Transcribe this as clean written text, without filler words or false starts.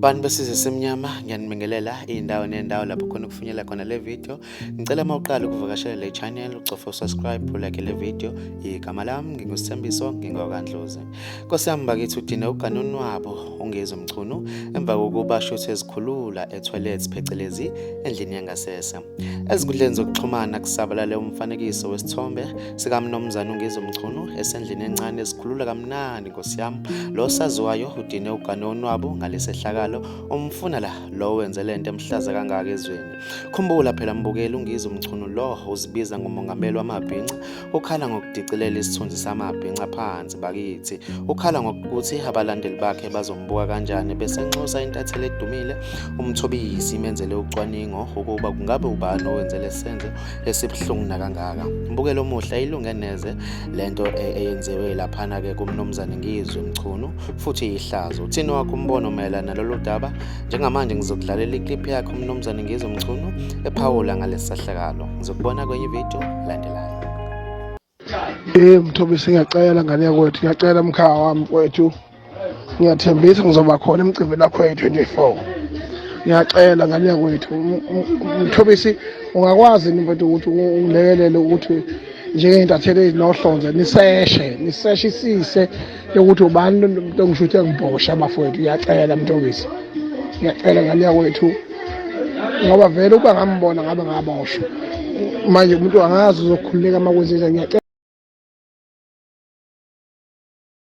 Bantu besizwe semnyama, ngiyanimengelela indawo nendawo lapho khona kufinyela khona le video. Ngicela mawuqala ukuvakashela le channel, ucofa subscribe, ulike le video. Igama lami ngingusithembiso, ngingokandlozi. Nkosi yami bakithi udine ugane unwabu, ungizwe Mchunu, emva kokuba shothi ezikhulula etoilets phecelezi endlini yangasese. Ezinkundleni zokuxhumana kusabalale umfanekiso wesithombe sikamnumzane ungizwe Mchunu esendlini encane esikhulula kamnandi Nkosi yami. Lo saziwayo udine ugane unwabu ngalesehlakalo umfuna la lo wenze lento emhlaza kangaka ezweni. Khumbula phela mbukeli ungizwe Mchunu lo uzibiza ngomongameli wamabhinqa, ukhala ngokudicilela isithunzi samabhinqa phansi bakithi. Ukhala ngokuthi abalandeli bakhe bazombuka kanjani bese nxusa intatheli edumile umthobisi imenzele ucwaningo ukuba kungabe ubani owenze lesenzo esibhlungu nakangaka. Mbukelo omuhle ilunge neze lento eyenziwe laphana ke kumnumzane ngizwe Mchunu futhi ihlazo. Uthini wakho umbono mayelana nalolu daba? Njengamanje ngizokudlalela iclip yakhe umnumzane ngizwe Mchunu ephawula ngalesahlakalo. Ngizokubona kwenye video landelayo. Mthobisi ngiyacela ngane yakwethu, ngiyacela mkhaya wami kwethu. Ngiyathembisa ngizoba khona emcimbini lapho e24. Ngiyacela ngane yakwethu. Mthobisi ungakwazi mfethu ukuthi ungilekelele ukuthi njengeintatheli ezinohlonze niseshisise ukuthi ubani lo ngishuthe ngibhosha bafowethu. Ngiyacela Mthobisi, ngiyacela ngane yakwethu ngoba vele uba ngambona ngabe ngaboshwa manje umuntu angazi uzokhululeka makwenzenza.